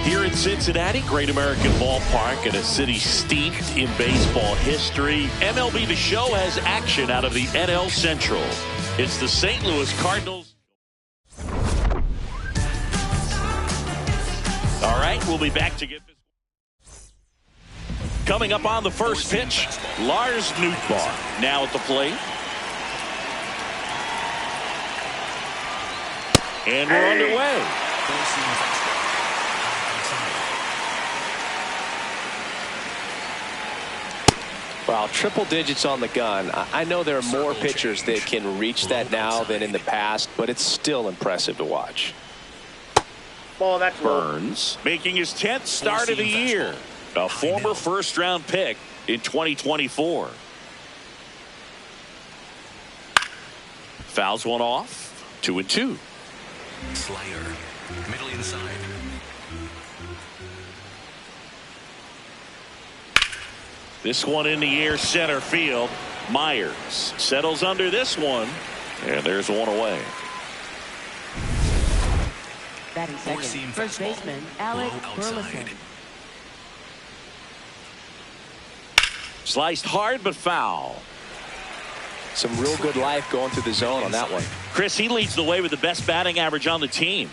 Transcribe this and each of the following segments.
Here in Cincinnati, great American ballpark and a city steeped in baseball history. MLB The Show has action out of the NL Central. It's the St. Louis Cardinals. All right, we'll be back to get this. Coming up on the first pitch, Lars Nootbaar now at the plate. And we're underway. Well, triple digits on the gun. I know there are more pitchers that can reach that now than in the past, but it's still impressive to watch. Ball, that's Burns making his 10th start of the year. A former first-round pick in 2024. Fouls one off. 2-2. Slayer, middle inside. This one in the air, center field. Myers settles under this one, and there's one away. Batting second, first baseman Alec Burleson. Sliced hard but foul. Some real good life going through the zone on that one. Chris, he leads the way with the best batting average on the team.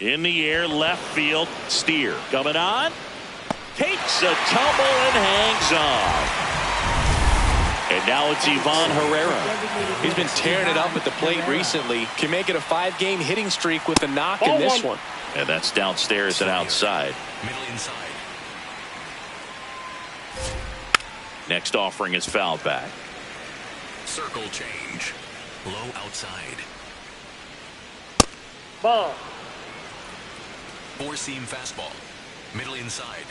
In the air, left field, Steer coming on. Takes a tumble and hangs on. And now it's Ivan Herrera. He's been tearing it up at the plate recently. Can make it a 5-game hitting streak with a knock in this one. And that's downstairs and outside. Middle inside. Next offering is fouled back. Circle change. Low outside. Ball. Four-seam fastball. Middle inside.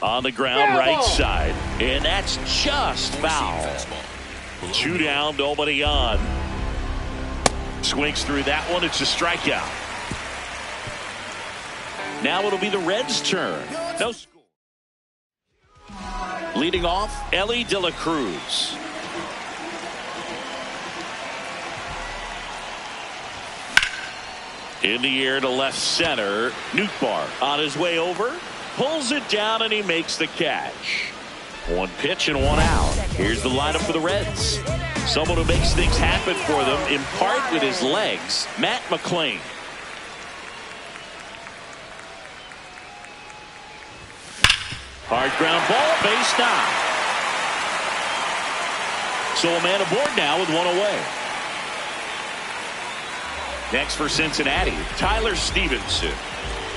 On the ground, right side. And that's just foul. Two down, nobody on. Swings through that one. It's a strikeout. Now it'll be the Reds' turn. No score. Leading off, Ellie De La Cruz. In the air to left center. Nootbaar on his way over. Pulls it down and he makes the catch. One pitch and one out. Here's the lineup for the Reds. Someone who makes things happen for them, in part with his legs, Matt McClain. Hard ground ball, base down. So a man aboard now with one away. Next for Cincinnati, Tyler Stevenson.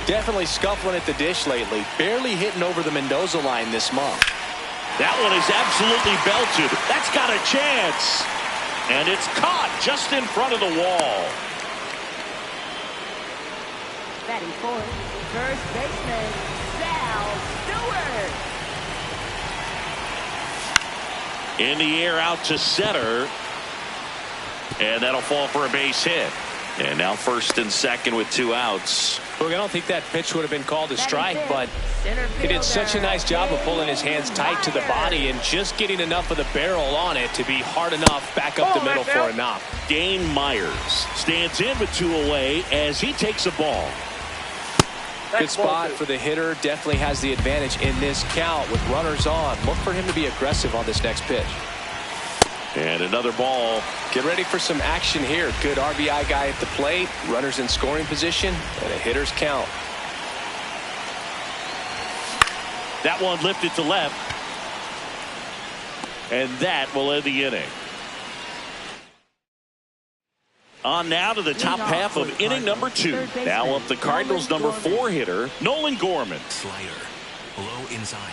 Definitely scuffling at the dish lately. Barely hitting over the Mendoza line this month. That one is absolutely belted. That's got a chance. And it's caught just in front of the wall. Batting fourth, first baseman Sal Stewart. In the air out to center. And that'll fall for a base hit. And now first and second with two outs. Look, I don't think that pitch would have been called a strike, but he did such a nice job of pulling his hands tight to the body and just getting enough of the barrel on it to be hard enough back up the middle for a knock. Dane Myers stands in with two away as he takes a ball. Good spot for the hitter. Definitely has the advantage in this count with runners on. Look for him to be aggressive on this next pitch. And another ball. Get ready for some action here. Good RBI guy at the plate. Runners in scoring position and a hitter's count. That one lifted to left. And that will end the inning. On now to the top half of inning number 2. Now up the Cardinals' number 4 hitter, Nolan Gorman. Slider. Low inside.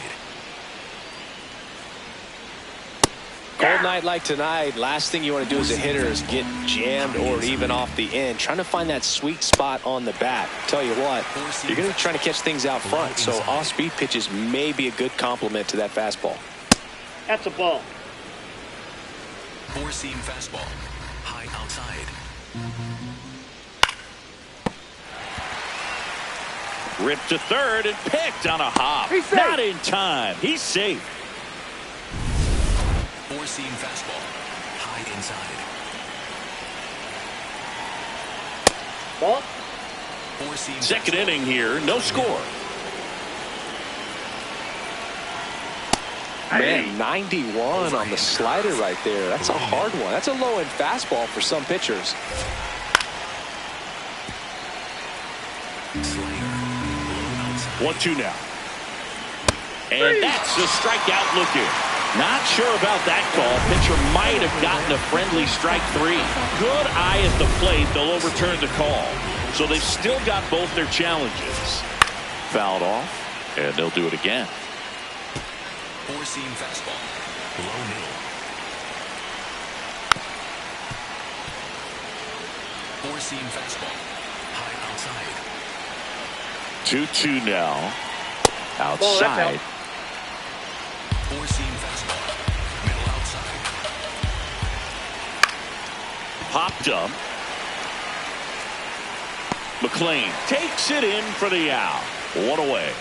Cold night like tonight, last thing you want to do as a hitter is get jammed or even off the end. Trying to find that sweet spot on the bat. Tell you what, you're going to be trying to catch things out front, so off-speed pitches may be a good complement to that fastball. That's a ball. Four-seam fastball. High outside. Ripped to third and picked on a hop. Not in time. He's safe. Four-seam fastball. High inside. Ball. Four-seam Second fastball. inning here, no score. Man, 91 on the slider right there. That's a hard one. That's a low-end fastball for some pitchers. Slayer. Low outside. 1-2 now. And that's a strikeout looking. Not sure about that call. Pitcher might have gotten a friendly strike 3. Good eye at the plate. They'll overturn the call. So they've still got both their challenges. Fouled off, and they'll do it again. Four-seam fastball. Low middle. Four-seam fastball. High outside. 2-2 now. Ball, that's Outside. out. Four-seam fastball. Middle outside. Popped up. McLean takes it in for the out. One away.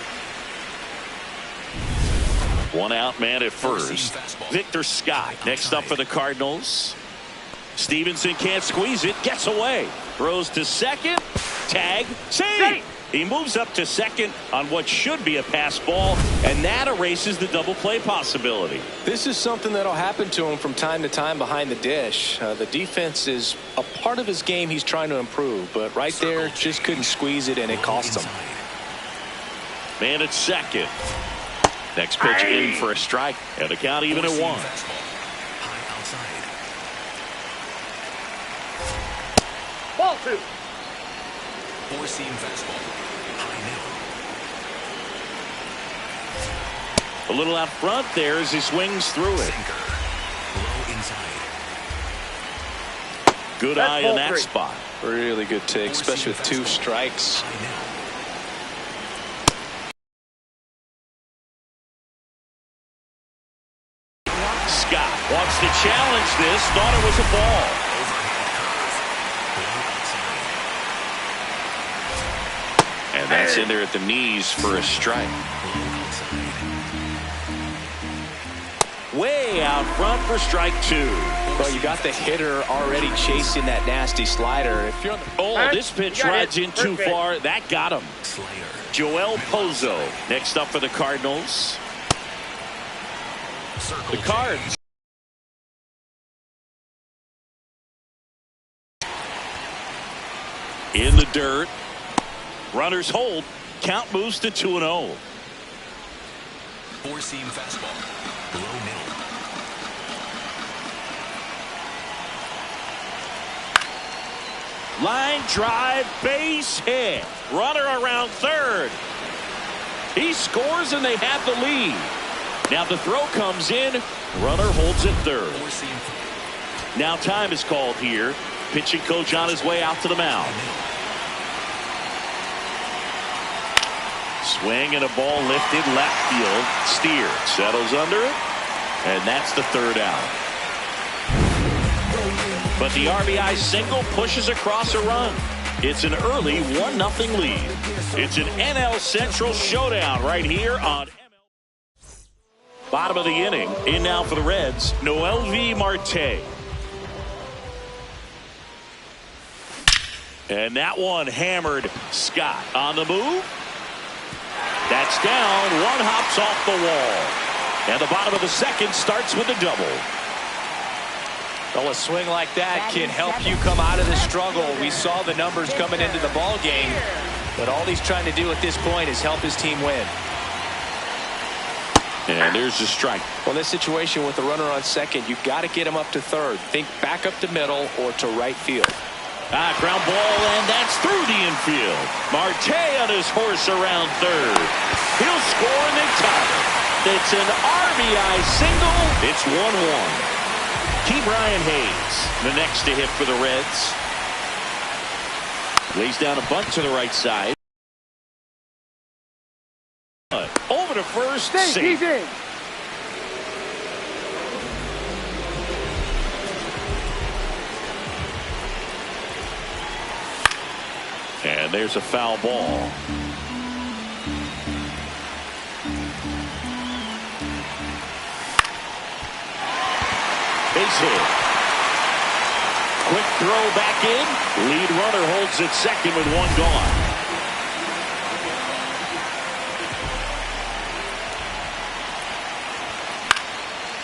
One out man at first. Victor Scott next up for the Cardinals. Stevenson can't squeeze it. Gets away. Throws to second. Tag. Save. He moves up to second on what should be a pass ball, and that erases the double play possibility. This is something that'll happen to him from time to time behind the dish. The defense is a part of his game he's trying to improve, but right there just couldn't squeeze it, and it cost him. Man at second. Next pitch in for a strike, and the count even at 1. High outside. Ball 2. Four-seam fastball. High middle. A little out front there as he swings through it. Sinker. Low inside. Good That's eye in ball that 3. spot. Really good take, especially with 2 strikes. High middle. Scott wants to challenge this. Thought it was a ball. And that's in there at the knees for a strike. Way out front for strike 2. Well, you got the hitter already chasing that nasty slider. If you're on the Oh, this pitch rides in too far. That got him. Slayer. Joel Pozo next up for the Cardinals. Circle The Cards. In the dirt. Runners hold. Count moves to 2-0. Four-seam fastball. Low middle. Line drive, base hit. Runner around third. He scores and they have the lead. Now the throw comes in. Runner holds at third. Four-seam. Now time is called here. Pitching coach on his way out to the mound. Swing and a ball lifted left field. Steer settles under it. And that's the third out. But the RBI single pushes across a run. It's an early 1-0 lead. It's an NL Central showdown right here on ML. Bottom of the inning. In now for the Reds, Noelvi Marte. And that one hammered. Scott on the move. That's down. One hops off the wall. And the bottom of the second starts with a double. Well, a swing like that can help you come out of the struggle. We saw the numbers coming into the ball game, but all he's trying to do at this point is help his team win. And there's the strike. Well, this situation with the runner on second, you've got to get him up to third. Think back up to middle or to right field. Ground ball, and that's through the infield. Marte on his horse around third. He'll score and they tie it. It's an RBI single. It's 1-1. Key Brian Hayes, the next to hit for the Reds. Lays down a bunt to the right side. Over to first. He's in. And there's a foul ball. Base hit. quick throw back in. Lead runner holds at second with one gone.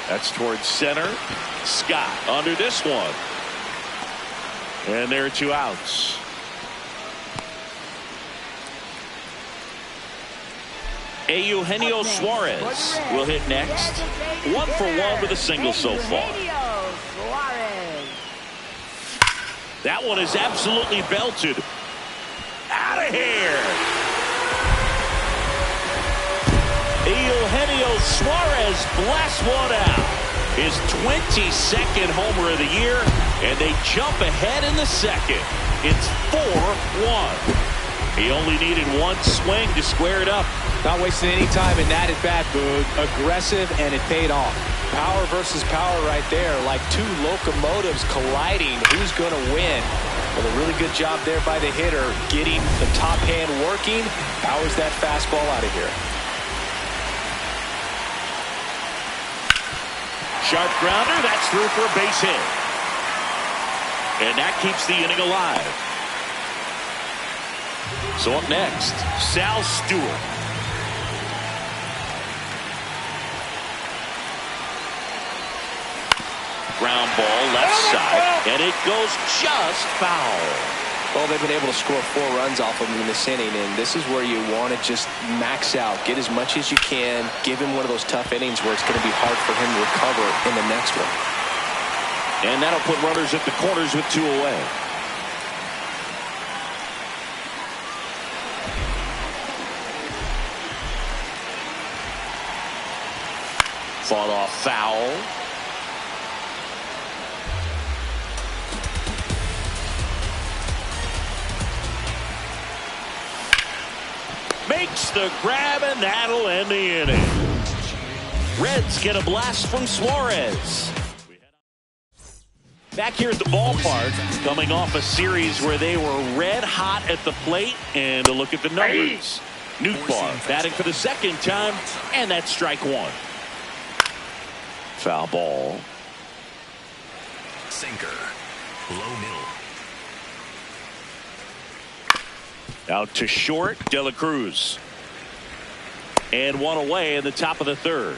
That's towards center. Scott under this one. And there are two outs. Eugenio Suarez will hit next. 1 for 1 with a single so far. That one is absolutely belted. Out of here. Eugenio Suarez blasts one out. His 22nd homer of the year, and they jump ahead in the second. It's 4-1. He only needed one swing to square it up. Not wasting any time in that at bat, Boog. Aggressive, and it paid off. Power versus power right there, like two locomotives colliding. Who's going to win? Well, a really good job there by the hitter, getting the top hand working. Powers that fastball out of here. Sharp grounder, that's through for a base hit. And that keeps the inning alive. So up next, Sal Stewart. Ground ball left side, and it goes just foul. Well, they've been able to score 4 runs off of him in this inning, and this is where you want to just max out. Get as much as you can. Give him one of those tough innings where it's going to be hard for him to recover in the next one. And that'll put runners at the corners with 2 away. Fought off foul. Makes the grab, and that'll end the inning. Reds get a blast from Suarez. Back here at the ballpark, coming off a series where they were red hot at the plate, and a look at the numbers. Nootbaar batting for the second time, and that's strike 1. Foul ball. Sinker. Low middle. Out to short, De La Cruz. And one away in the top of the third.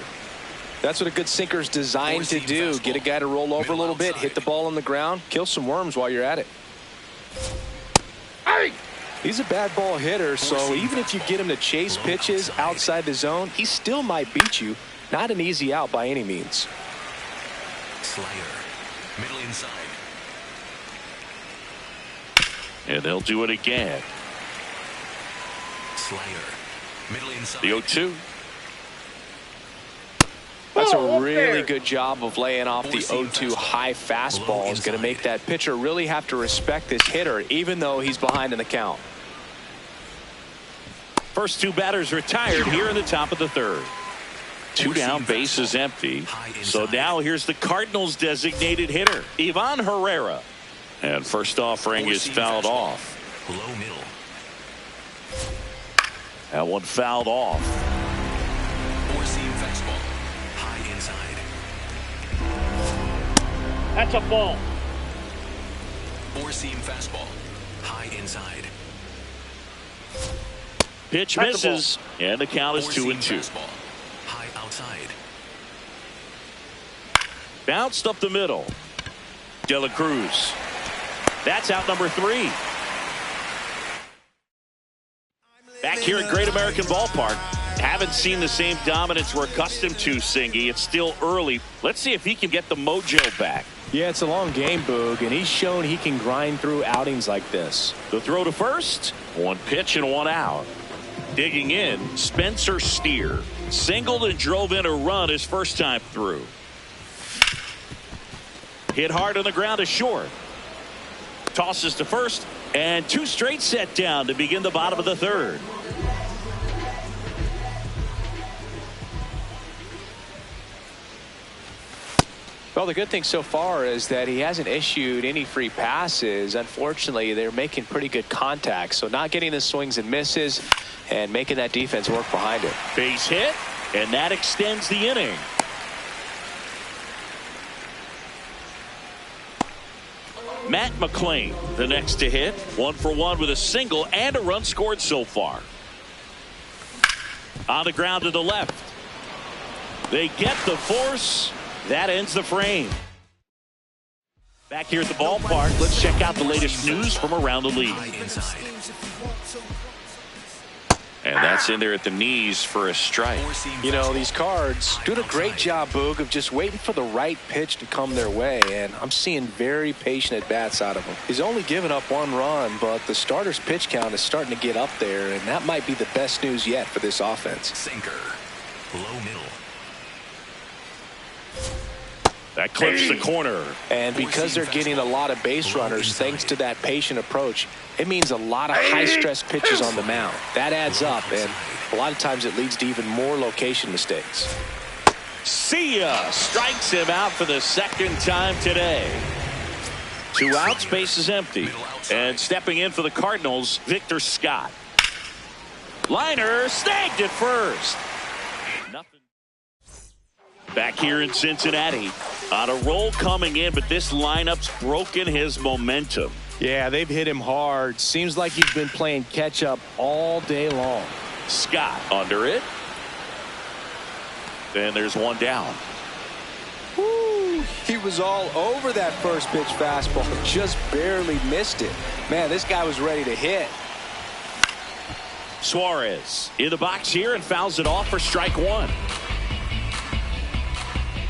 That's what a good sinker's designed to do. Get a guy to roll over a little bit, hit the ball on the ground, kill some worms while you're at it. He's a bad ball hitter, so even if you get him to chase pitches outside the zone, he still might beat you. Not an easy out by any means. Slider. Middle inside. And they'll do it again. Slider. Middle inside. The 0-2. That's a really good job of laying off the 0-2 high fastball. Is going to make that pitcher really have to respect this hitter, even though he's behind in the count. First 2 batters retired here in the top of the third. 2 down, bases empty. So now here's the Cardinals' designated hitter, Ivan Herrera. And first offering is fouled off. Low middle. That one fouled off. 4-seam fastball. High inside. That's a ball. 4-seam fastball. High inside. Pitch That's a misses, and the count is 2-2. Fastball. High outside. Bounced up the middle. De La Cruz. That's out number 3. Back here at Great American Ballpark. Haven't seen the same dominance we're accustomed to, Singy. It's still early. Let's see if he can get the mojo back. Yeah, it's a long game, Boog, and he's shown he can grind through outings like this. The throw to first. 1 pitch and 1 out. Digging in, Spencer Steer. Singled and drove in a run his first time through. Hit hard on the ground to short. Tosses to first, and 2 straight set down to begin the bottom of the third. Well, the good thing so far is that he hasn't issued any free passes. Unfortunately, they're making pretty good contact, so not getting the swings and misses and making that defense work behind it. Base hit, and that extends the inning. Matt McClain, the next to hit. 1 for 1 with a single and a run scored so far. On the ground to the left. They get the force. That ends the frame. Back here at the ballpark, let's check out the latest news from around the league. And that's in there at the knees for a strike. You know, these Cards doing a great job, Boog, of just waiting for the right pitch to come their way, and I'm seeing very patient at-bats out of him. He's only given up 1 run, but the starter's pitch count is starting to get up there, and that might be the best news yet for this offense. Sinker. Low middle. That clips the corner. And because they're getting a lot of base runners thanks to that patient approach, it means a lot of high-stress pitches on the mound. That adds up, and a lot of times it leads to even more location mistakes. See ya! Strikes him out for the second time today. 2 outs, base is empty. And stepping in for the Cardinals, Victor Scott. Liner snagged at first. Nothing. Back here in Cincinnati. On a roll coming in, but this lineup's broken his momentum. Yeah, they've hit him hard. Seems like he's been playing catch-up all day long. Scott under it. Then there's 1 down. Woo, he was all over that first pitch fastball. Just barely missed it. Man, this guy was ready to hit. Suarez in the box here and fouls it off for strike 1.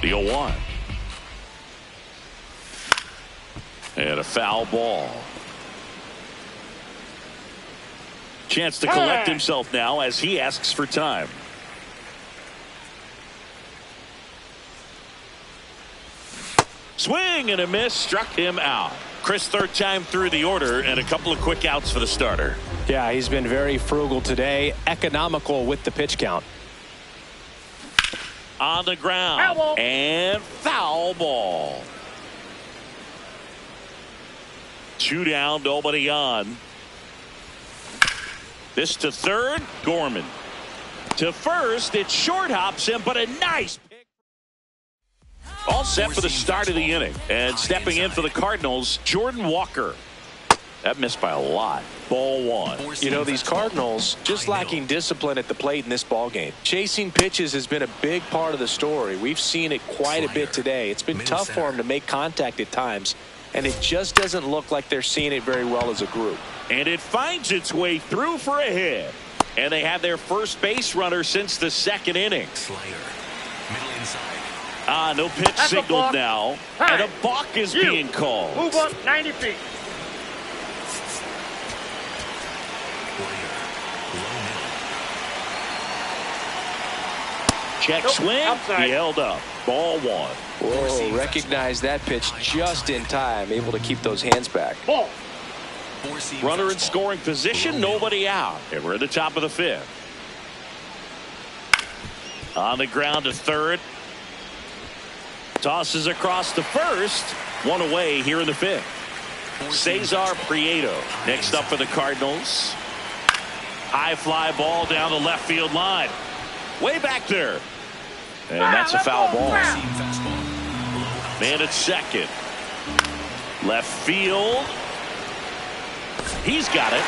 The 0-1. And a foul ball. Chance to collect himself now as he asks for time. Swing and a miss, struck him out. Chris, 3rd time through the order and a couple of quick outs for the starter. Yeah, he's been very frugal today, economical with the pitch count. On the ground and foul ball. 2 down, nobody on. This to third, Gorman. To first, it short hops him, but a nice pick. All set for the start of the inning. And stepping in for the Cardinals, Jordan Walker. That missed by a lot. Ball 1. You know, these Cardinals just lacking discipline at the plate in this ballgame. Chasing pitches has been a big part of the story. We've seen it quite a bit today. It's been tough for them to make contact at times, and it just doesn't look like they're seeing it very well as a group. And it finds its way through for a hit. And they have their first base runner since the 2nd inning. Slider. Middle inside. No pitch signaled now. And a balk is being called. Move up 90 feet. Check swing. Outside. He held up. Ball 1. Whoa, recognize that pitch just in time, able to keep those hands back. Ball. Runner in scoring position, nobody out. And we're at the top of the 5th. On the ground to third. Tosses across to first. 1 away here in the 5th. Cesar Prieto next up for the Cardinals. High fly ball down the left field line. Way back there. And that's a foul ball. Man at second. Left field. He's got it.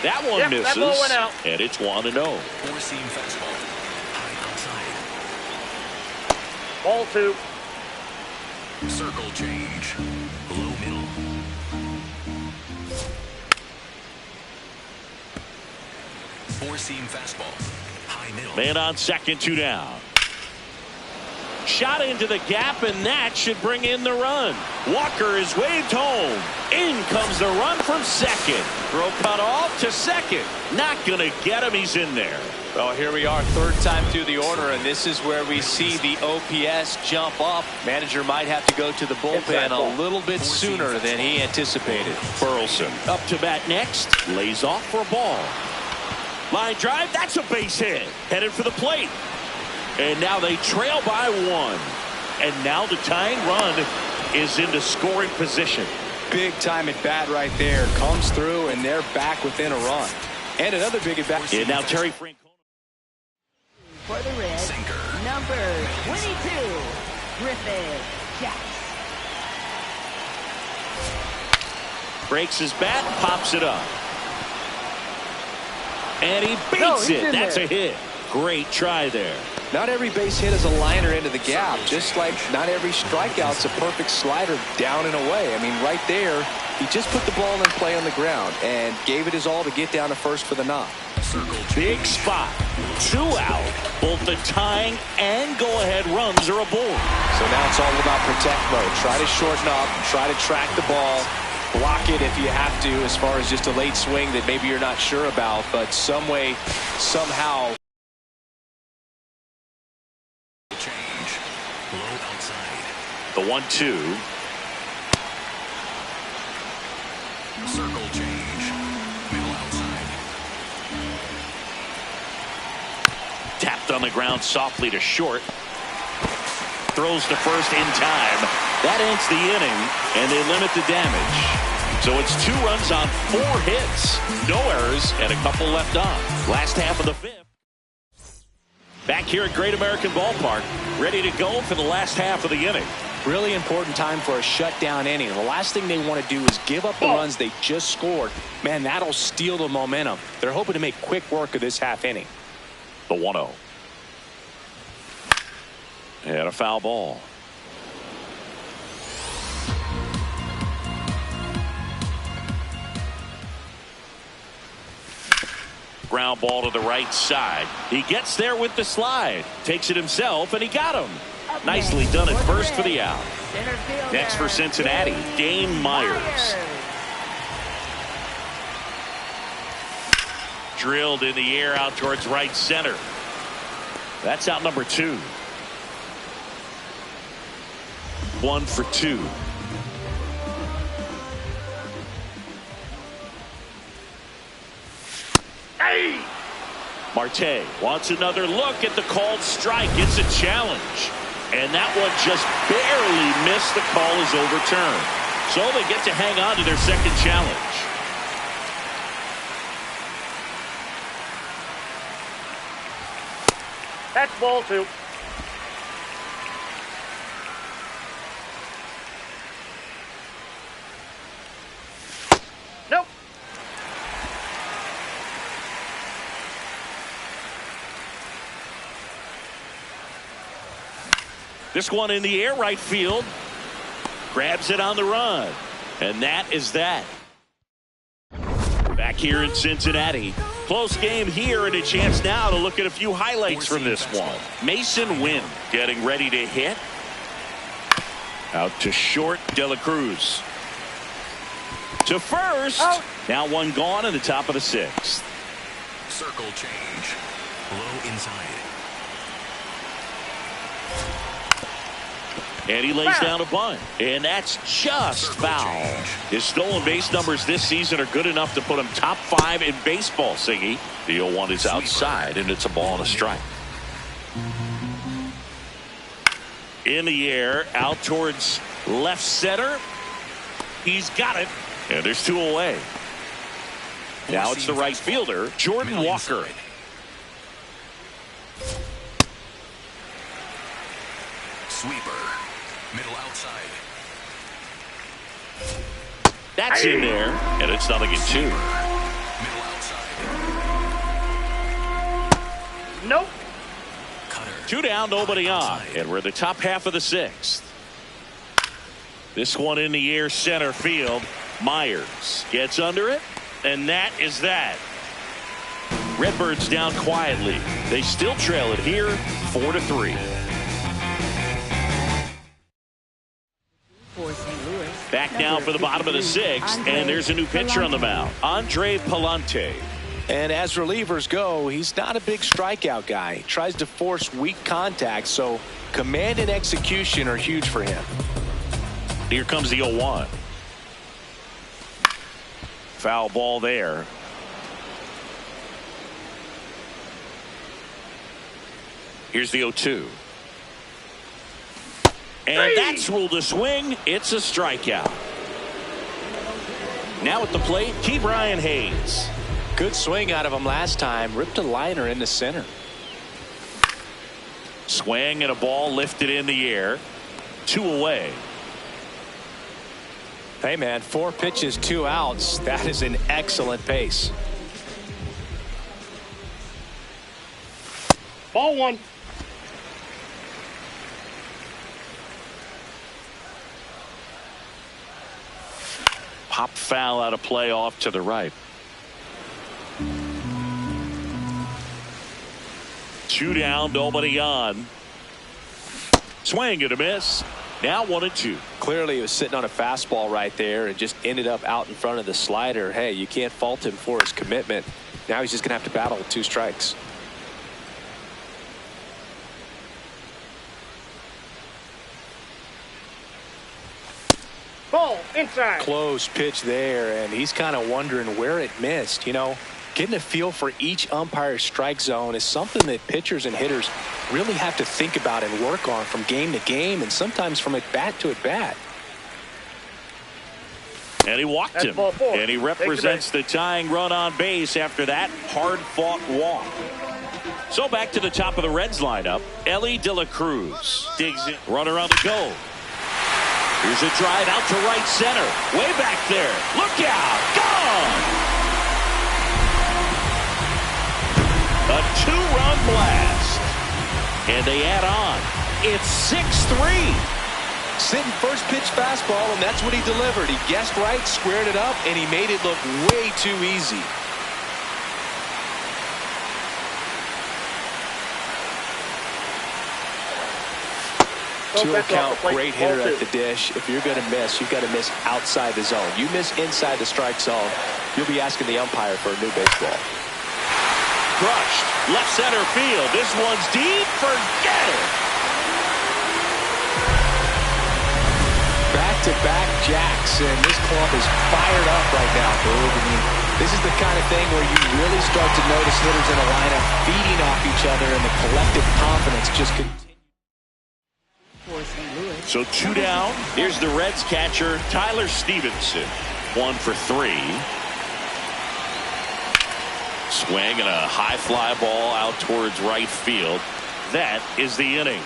That one misses. That ball went out. And it's 1-0. Four-seam fastball. High outside. Ball 2. Circle change. Low middle. Four-seam fastball. High middle. Man on second, 2 down. Shot into the gap, and that should bring in the run. Walker is waved home. In comes the run from second. Throw cut off to second. Not going to get him. He's in there. Well, here we are, 3rd time through the order, and this is where we see the OPS jump up. Manager might have to go to the bullpen a little bit sooner than he anticipated. Burleson up to bat next. Lays off for a ball. Line drive. That's a base hit. Headed for the plate. And now they trail by 1. And now the tying run is into scoring position. Big time at bat right there. Comes through, and they're back within a run. And another big at bat. And now Terry Frank. For the Reds, Sinker. number 22, Griffin Jax. Breaks his bat, pops it up. And he beats it. That's a hit. Great try there. Not every base hit is a liner into the gap, just like not every strikeout's a perfect slider down and away. I mean, right there, he just put the ball in play on the ground and gave it his all to get down to first for the knock. Big spot. 2 out. Both the tying and go-ahead runs are aboard. So now it's all about protect mode. Try to shorten up, try to track the ball, block it if you have to, as far as just a late swing that maybe you're not sure about, but some way, somehow. Change. Low outside. The 1-2. Circle change. Middle outside. Tapped on the ground softly to short. Throws to first in time. That ends the inning, and they limit the damage. So it's 2 runs on 4 hits. No errors, and a couple left on. Last half of the 5th. Back here at Great American Ballpark, ready to go for the last half of the inning. Really important time for a shutdown inning. The last thing they want to do is give up the runs they just scored. Man, that'll steal the momentum. They're hoping to make quick work of this half inning. The 1-0. And a foul ball. Ground ball to the right side. He gets there with the slide. Takes it himself, and he got him. Nicely done at first for the out. Next for Cincinnati, Dane Myers. Drilled in the air out towards right center. That's out number 2. 1 for 2. Hey! Marte wants another look at the called strike. It's a challenge. And that one just barely missed. The call is overturned. So they get to hang on to their second challenge. That's ball 2. Nope. This one in the air, right field. Grabs it on the run. And that is that. Back here in Cincinnati. Close game here, and a chance now to look at a few highlights from this one. Mason Wynn getting ready to hit. Out to short, De La Cruz. To first. Out. Now one gone in the top of the 6th. Circle change. Low inside. And he lays down a bunt. And that's just foul. His stolen base numbers this season are good enough to put him top 5 in baseball, Siggy. The 0-1 is outside, and it's a ball and a strike. In the air, out towards left center. He's got it. And there's 2 away. Now it's the right fielder, Jordan Walker. Sweeper. Middle outside. That's in there, and it's nothing in 2. Middle outside. Nope. Cutter. 2 down, nobody on, and we're in the top half of the 6th. This one in the air, center field. Myers gets under it, and that is that. Redbirds down quietly. They still trail it here, 4-3. Back now for the bottom of the 6th, and there's a new pitcher on the mound, Andre Palante. And as relievers go, he's not a big strikeout guy. He tries to force weak contact, so command and execution are huge for him. Here comes the 0-1. Foul ball there. Here's the 0-2. And that's ruled a swing. It's a strikeout. Now at the plate, Ke'Bryan Hayes. Good swing out of him last time. Ripped a liner in the center. Swing and a ball lifted in the air. 2 away. Hey, man, 4 pitches, 2 outs. That is an excellent pace. Ball 1. Pop foul out of play off to the right. 2 down, nobody on. Swing and a miss. Now 1-2. Clearly, he was sitting on a fastball right there and just ended up out in front of the slider. Hey, you can't fault him for his commitment. Now he's just going to have to battle with 2 strikes. Ball inside. Close pitch there, and he's kind of wondering where it missed. You know, getting a feel for each umpire's strike zone is something that pitchers and hitters really have to think about and work on from game to game, and sometimes from at bat to at bat. And he walked That's him. ball 4. And he represents the tying run on base after that hard-fought walk. So back to the top of the Reds lineup. Ellie De La Cruz digs in. Runner on the go. Here's a drive out to right center. Way back there. Look out. Gone. A 2-run blast. And they add on. It's 6-3. Sitting first pitch fastball, and that's what he delivered. He guessed right, squared it up, and he made it look way too easy. Two count, great hitter at the dish. If you're going to miss, you've got to miss outside the zone. You miss inside the strike zone, you'll be asking the umpire for a new baseball. Crushed. Left center field. This one's deep. Forget it. Back-to-back jacks, and this club is fired up right now, Boog. I mean, this is the kind of thing where you really start to notice hitters in a lineup feeding off each other, and the collective confidence just continues. So 2 down. Here's the Reds catcher, Tyler Stevenson. 1 for 3. Swing and a high fly ball out towards right field. That is the inning.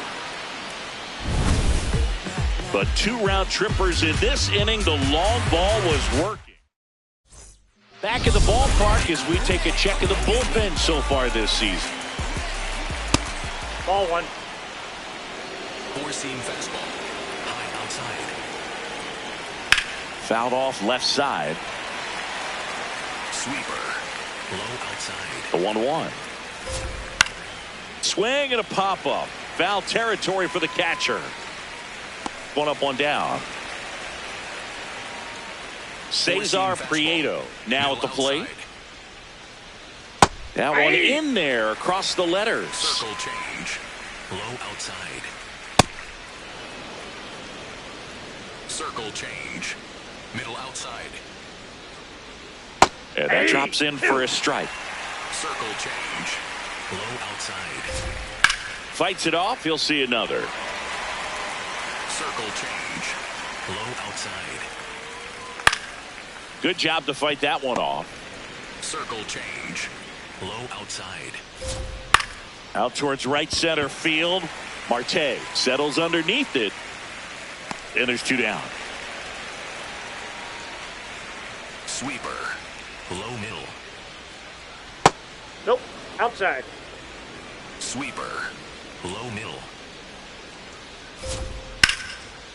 But 2 round trippers in this inning. The long ball was working. Back in the ballpark as we take a check of the bullpen so far this season. Ball 1. 4-seam fastball. High outside. Fouled off left side. Sweeper. Low outside. The 1-1. Swing and a pop-up. Foul territory for the catcher. 1 up, 1 down. Cesar Prieto now at the plate. That one in there across the letters. Circle change. Low outside. Circle change. Middle outside. And that drops in for a strike. Circle change. Low outside. Fights it off. He'll see another. Circle change. Low outside. Good job to fight that one off. Circle change. Low outside. Out towards right center field. Marte settles underneath it. And there's 2 down. Sweeper. Low middle. Nope. Outside. Sweeper. Low middle.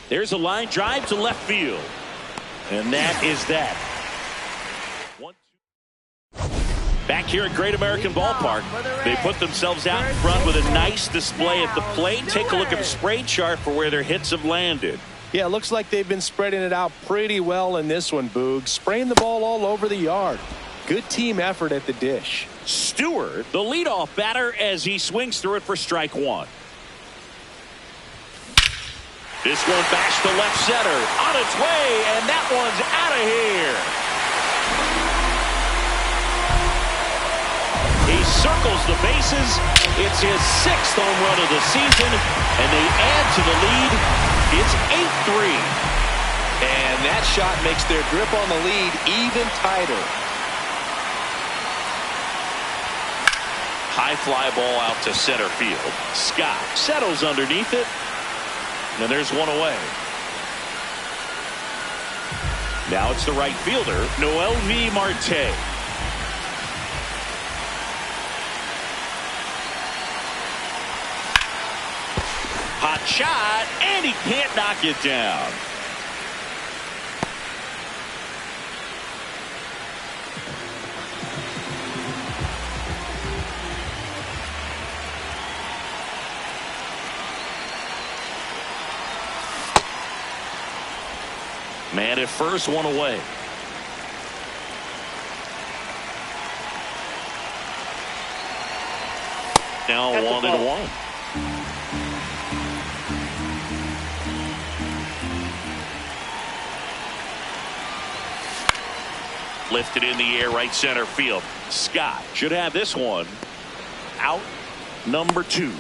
There's a line drive to left field. And that is that. Back here at Great American Ballpark, they put themselves out in front with a nice display at the plate. Take a look at the spray chart for where their hits have landed. Yeah, it looks like they've been spreading it out pretty well in this one, Boog. Spraying the ball all over the yard. Good team effort at the dish. Stewart, the leadoff batter, as he swings through it for strike 1. This one bashed to left center. On its way, and that one's out of here. He circles the bases. It's his 6th home run of the season, and they add to the lead. It's 8-3. And that shot makes their grip on the lead even tighter. High fly ball out to center field. Scott settles underneath it. And there's one away. Now it's the right fielder, Noel V. Marte. Hot shot, and he can't knock it down. Man at first, one away. Now 1-1. Lifted in the air, right center field. Scott should have this one. Out number 2.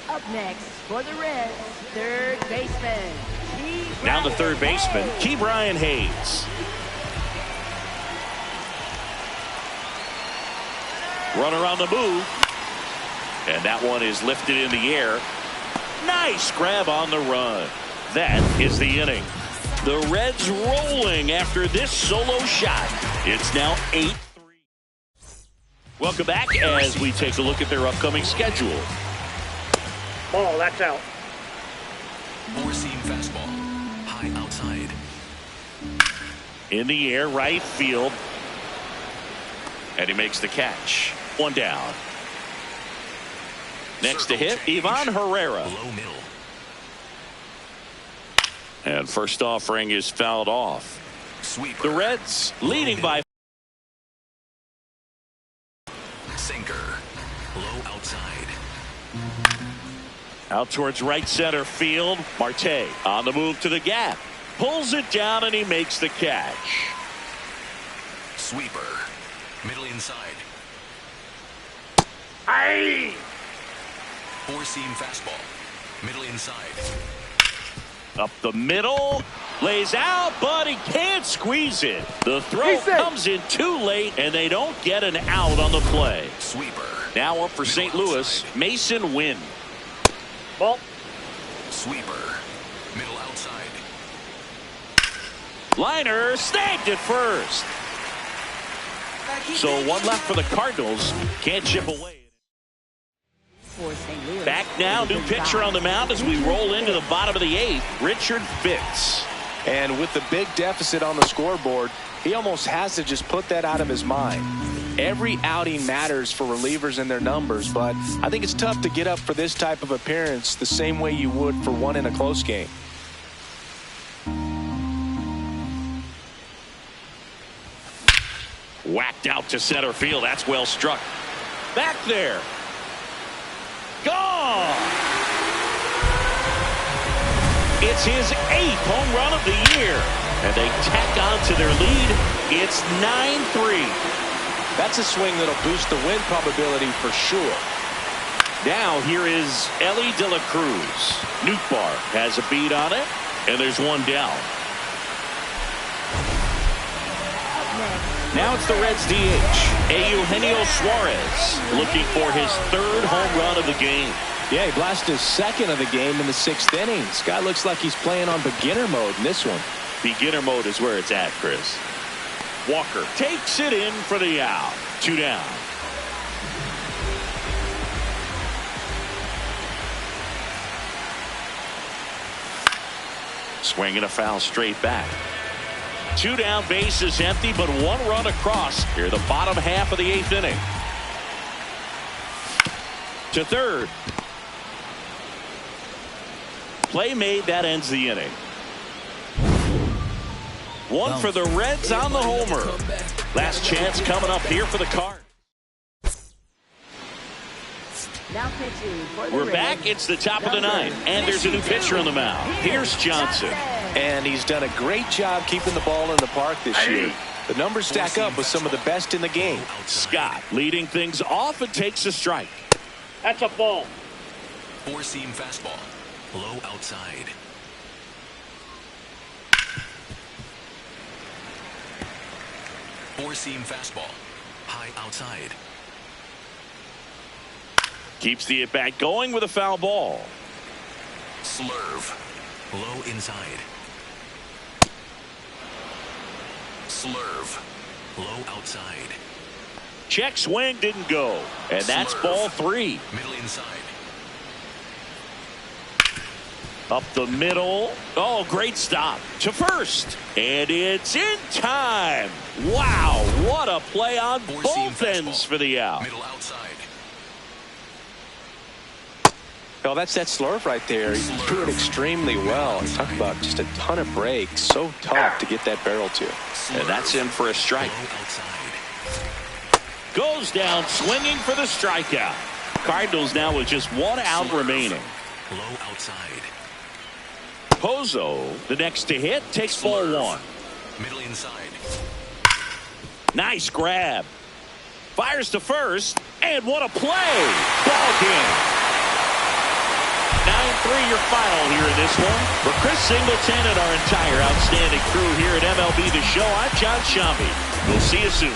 Up next for the Reds, third baseman. Down the third baseman, Ke'Bryan Hayes. Runner on the move. And that one is lifted in the air. Nice grab on the run. That is the inning. The Reds rolling after this solo shot. It's now 8-3. Welcome back as we take a look at their upcoming schedule. Ball, that's out. Four-seam fastball. High outside. In the air, right field. And he makes the catch. One down. Next to hit, Ivan Herrera. Low middle. And first offering is fouled off. Sweeper. The Reds leading by. Sinker. Low outside. Out towards right center field. Marte on the move to the gap. Pulls it down and he makes the catch. Sweeper. Middle inside. Aye! Four-seam fastball. Middle inside. Up the middle. Lays out, but he can't squeeze it. The throw comes in too late, and they don't get an out on the play. Sweeper. Now up for St. Louis, Mason Wynn. Ball. Sweeper. Middle outside. Liner snagged at first. So one left for the Cardinals. Can't chip away. For St. Louis. Back now, new pitcher on the mound as we roll into the bottom of the 8th. Richard Fitz. And with the big deficit on the scoreboard, he almost has to just put that out of his mind. Every outing matters for relievers and their numbers, but I think it's tough to get up for this type of appearance the same way you would for one in a close game. Whacked out to center field. That's well struck. Back there. Gone. It's his 8th home run of the year. And they tack on to their lead. It's 9-3. That's a swing that'll boost the win probability for sure. Now here is Ellie De La Cruz. Nootbaar has a beat on it. And there's one down. Now it's the Reds DH, Eugenio Suarez, looking for his 3rd home run of the game. Yeah, he blasted his 2nd of the game in the 6th inning. This guy looks like he's playing on beginner mode in this one. Beginner mode is where it's at, Chris. Walker takes it in for the out. 2 down. Swinging a foul straight back. 2 down, bases empty, but 1 run across here the bottom half of the 8th inning. To third. Play made, that ends the inning. 1 for the Reds on the homer. Last chance coming up here for the Cards. Now pitching for the We're Reds, back. It's the top of the 9th, and there's a new pitcher on the mound. Here's Johnson. And he's done a great job keeping the ball in the park this year. The numbers stack up with some of the best in the game. Scott leading things off and takes a strike. That's a ball. Four-seam fastball. Low outside. Four-seam fastball. High high outside. Keeps the at-bat going with a foul ball. Slurve. Low inside. Slurve. Low outside. Check swing didn't go. And that's Slurve. ball 3. Middle inside. Up the middle. Oh, great stop to first. And it's in time. Wow, what a play on Four-seam both ends fastball. for the out. Middle outside. Well, that's that slurve right there. He threw it extremely well. Talk about just a ton of breaks. So tough to get that barrel to. And that's in for a strike. Low outside. Goes down swinging for the strikeout. Cardinals now with just 1 out remaining. Low outside. Pozo, the next to hit, takes ball 1. Middle inside. Nice grab. Fires to first, and what a play. Ball game. 9-3 your final here in this one. For Chris Singleton and our entire outstanding crew here at MLB The Show, I'm John Shambi. We'll see you soon.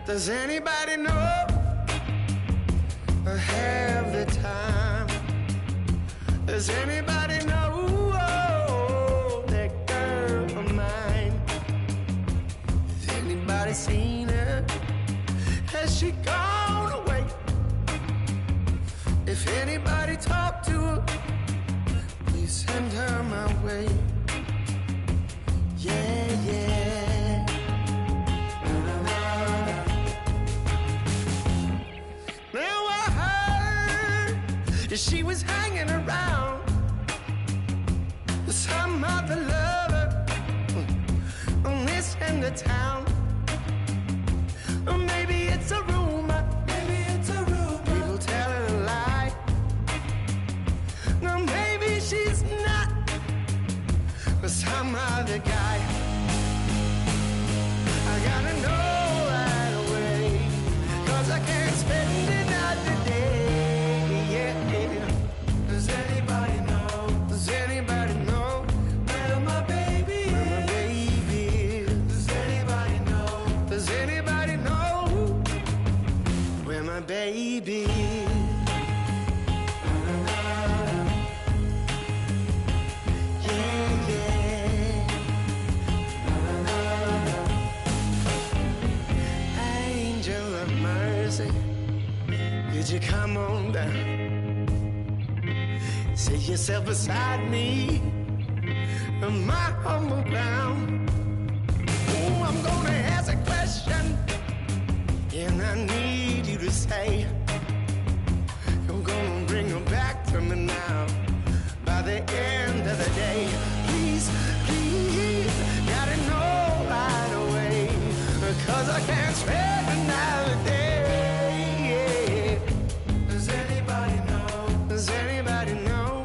Does anybody know or have the time? Does anybody know that girl of mine? Has anybody seen her? Has she gone away? If anybody talked to her, please send her my way. Yeah, yeah. She was hanging around with some other lover on this end of town. Or maybe it's a rumor. Maybe it's a rumor. People telling a lie. No, maybe she's not with some other guy. I gotta know right away, 'cause I can't spend another day. Does anybody know? Does anybody know where my baby is? Where my baby is? Does anybody know? Does anybody know where my baby is? Yeah, yeah. Angel of mercy, could you come on down? Set yourself beside me on my humble ground. Oh, I'm gonna ask a question, and I need you to say you're gonna bring her back to me now by the end of the day. Please, please, gotta know right away, 'cause I can't spend another day. Yeah. Does anybody know? Does anybody know?